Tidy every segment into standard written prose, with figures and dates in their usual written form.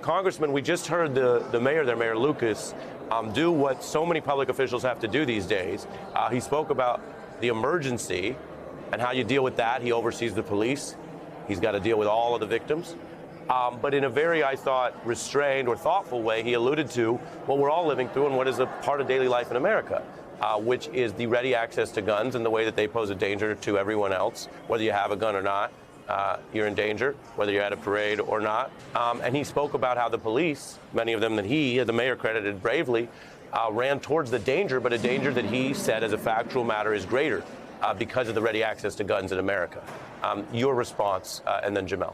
Congressman, we just heard the mayor there, Mayor Lucas, do what so many public officials have to do these days. He spoke about the emergency and how you deal with that. He oversees the police. He's got to deal with all of the victims. But in a very, I thought, restrained or thoughtful way, he alluded to what we're all living through and what is a part of daily life in America, which is the ready access to guns and the way that they pose a danger to everyone else, whether you have a gun or not. You're in danger, whether you're at a parade or not. And he spoke about how the police, many of them that he, the mayor, credited bravely, ran towards the danger, but a danger that he said as a factual matter is greater because of the ready access to guns in America. Your response, and then Jamel.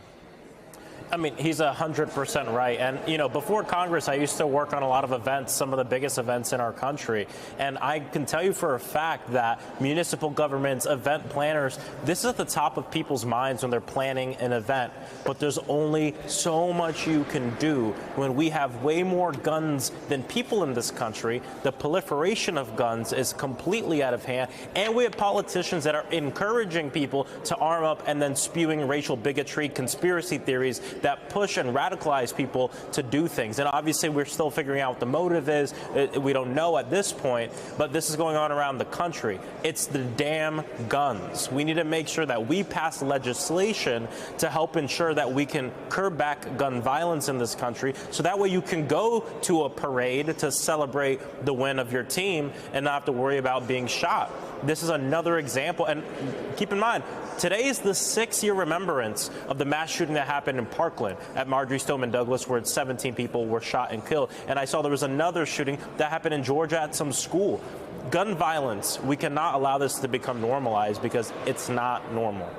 I mean, he's 100% right. And, you know, before Congress, I used to work on a lot of events, some of the biggest events in our country. And I can tell you for a fact that municipal governments, event planners, this is at the top of people's minds when they're planning an event. But there's only so much you can do when we have way more guns than people in this country. The proliferation of guns is completely out of hand. And we have politicians that are encouraging people to arm up and then spewing racial bigotry, conspiracy theories that push and radicalize people to do things. And obviously, we're still figuring out what the motive is. We don't know at this point, but this is going on around the country. It's the damn guns. We need to make sure that we pass legislation to help ensure that we can curb back gun violence in this country, so that way you can go to a parade to celebrate the win of your team and not have to worry about being shot. This is another example. And keep in mind, today is the 6-year remembrance of the mass shooting that happened in Parkland at Marjory Stoneman Douglas, where 17 people were shot and killed. And I saw there was another shooting that happened in Georgia at some school. Gun violence, we cannot allow this to become normalized because it's not normal.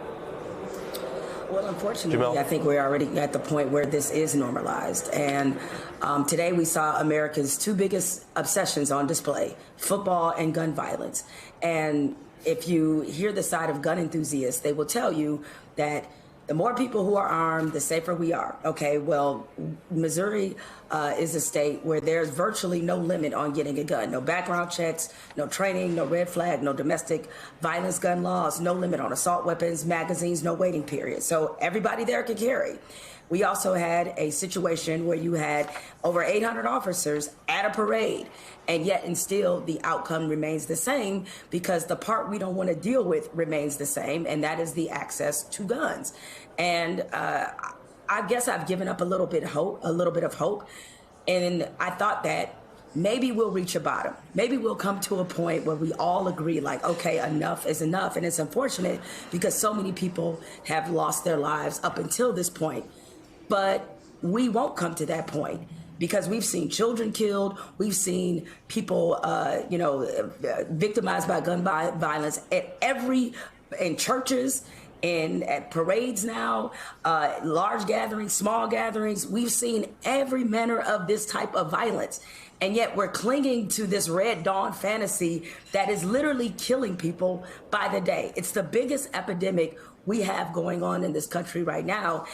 Well, unfortunately, Jamel? I think we're already at the point where this is normalized. And today we saw America's two biggest obsessions on display, football and gun violence. And if you hear the side of gun enthusiasts, they will tell you that the more people who are armed, the safer we are. Okay, well, Missouri is a state where there's virtually no limit on getting a gun. No background checks, no training, no red flag, no domestic violence gun laws, no limit on assault weapons, magazines, no waiting period. So everybody there can carry. We also had a situation where you had over 800 officers at a parade, and yet and still the outcome remains the same because the part we don't want to deal with remains the same, and that is the access to guns. And I guess I've given up a little bit of hope, and I thought that maybe we'll reach a bottom. Maybe we'll come to a point where we all agree, like, okay, enough is enough. And it's unfortunate because so many people have lost their lives up until this point. But we won't come to that point because we've seen children killed. We've seen people, victimized by gun violence in churches and at parades now, large gatherings, small gatherings. We've seen every manner of this type of violence. And yet we're clinging to this Red Dawn fantasy that is literally killing people by the day. It's the biggest epidemic we have going on in this country right now.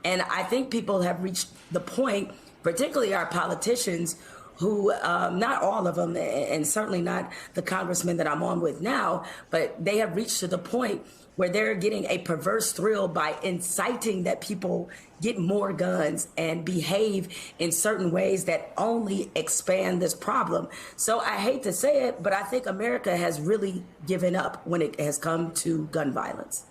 And I think people have reached the point, particularly our politicians, who, not all of them, and certainly not the congressman that I'm on with now, but they have reached to the point where they're getting a perverse thrill by inciting that people get more guns and behave in certain ways that only expand this problem. So I hate to say it, but I think America has really given up when it has come to gun violence.